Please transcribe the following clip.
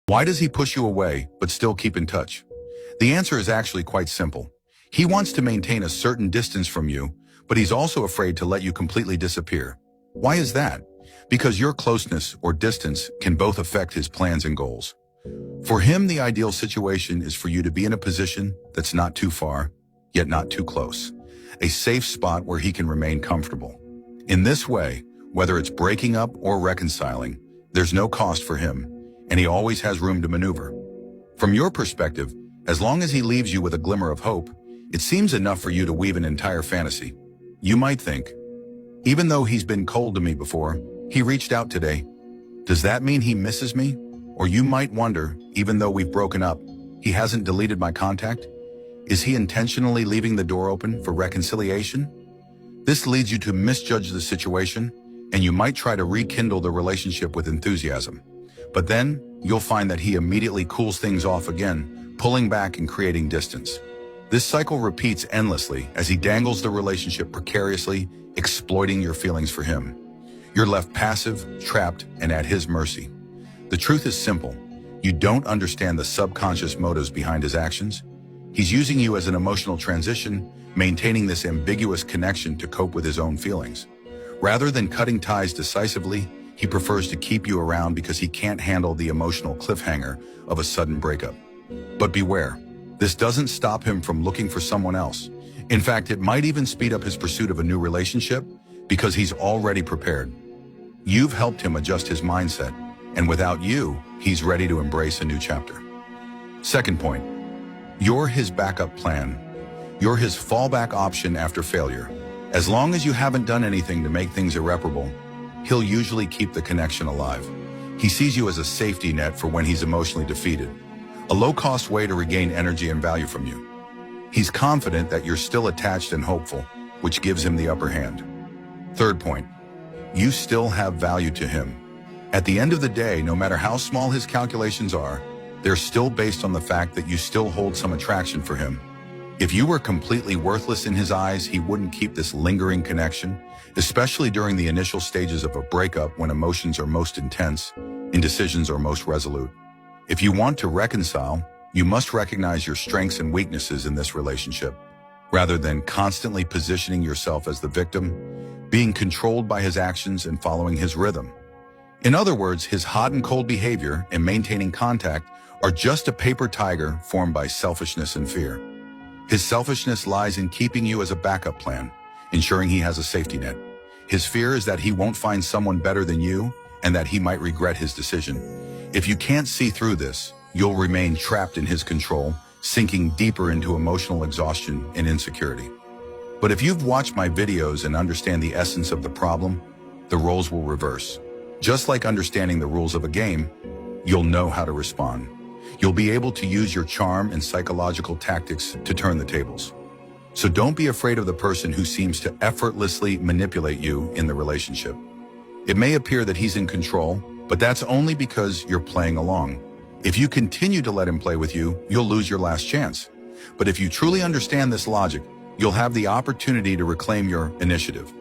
Why does he push you away but still keep in touch? The answer is actually quite simple. He wants to maintain a certain distance from you, but he's also afraid to let you completely disappear. Why is that? Because your closeness or distance can both affect his plans and goals. For him, the ideal situation is for you to be in a position that's not too far, yet not too close. A safe spot where he can remain comfortable. In this way, whether it's breaking up or reconciling, there's no cost for him, and he always has room to maneuver. From your perspective, as long as he leaves you with a glimmer of hope, it seems enough for you to weave an entire fantasy. You might think, even though he's been cold to me before, he reached out today. Does that mean he misses me? Or you might wonder, even though we've broken up, he hasn't deleted my contact? Is he intentionally leaving the door open for reconciliation? This leads you to misjudge the situation, and you might try to rekindle the relationship with enthusiasm. But then, you'll find that he immediately cools things off again, pulling back and creating distance. This cycle repeats endlessly as he dangles the relationship precariously, exploiting your feelings for him. You're left passive, trapped, and at his mercy. The truth is simple. You don't understand the subconscious motives behind his actions. He's using you as an emotional transition, maintaining this ambiguous connection to cope with his own feelings. Rather than cutting ties decisively, he prefers to keep you around because he can't handle the emotional cliffhanger of a sudden breakup. But beware, this doesn't stop him from looking for someone else. In fact, it might even speed up his pursuit of a new relationship because he's already prepared. You've helped him adjust his mindset, and without you, he's ready to embrace a new chapter. Second point, you're his backup plan. You're his fallback option after failure. As long as you haven't done anything to make things irreparable, he'll usually keep the connection alive. He sees you as a safety net for when he's emotionally defeated, a low-cost way to regain energy and value from you. He's confident that you're still attached and hopeful, which gives him the upper hand. Third point, you still have value to him. At the end of the day, no matter how small his calculations are, they're still based on the fact that you still hold some attraction for him. If you were completely worthless in his eyes, he wouldn't keep this lingering connection, especially during the initial stages of a breakup when emotions are most intense, indecisions are most resolute. If you want to reconcile, you must recognize your strengths and weaknesses in this relationship, rather than constantly positioning yourself as the victim, being controlled by his actions and following his rhythm. In other words, his hot and cold behavior and maintaining contact are just a paper tiger formed by selfishness and fear. His selfishness lies in keeping you as a backup plan, ensuring he has a safety net. His fear is that he won't find someone better than you and that he might regret his decision. If you can't see through this, you'll remain trapped in his control, sinking deeper into emotional exhaustion and insecurity. But if you've watched my videos and understand the essence of the problem, the roles will reverse. Just like understanding the rules of a game, you'll know how to respond. You'll be able to use your charm and psychological tactics to turn the tables. So don't be afraid of the person who seems to effortlessly manipulate you in the relationship. It may appear that he's in control, but that's only because you're playing along. If you continue to let him play with you, you'll lose your last chance. But if you truly understand this logic, you'll have the opportunity to reclaim your initiative.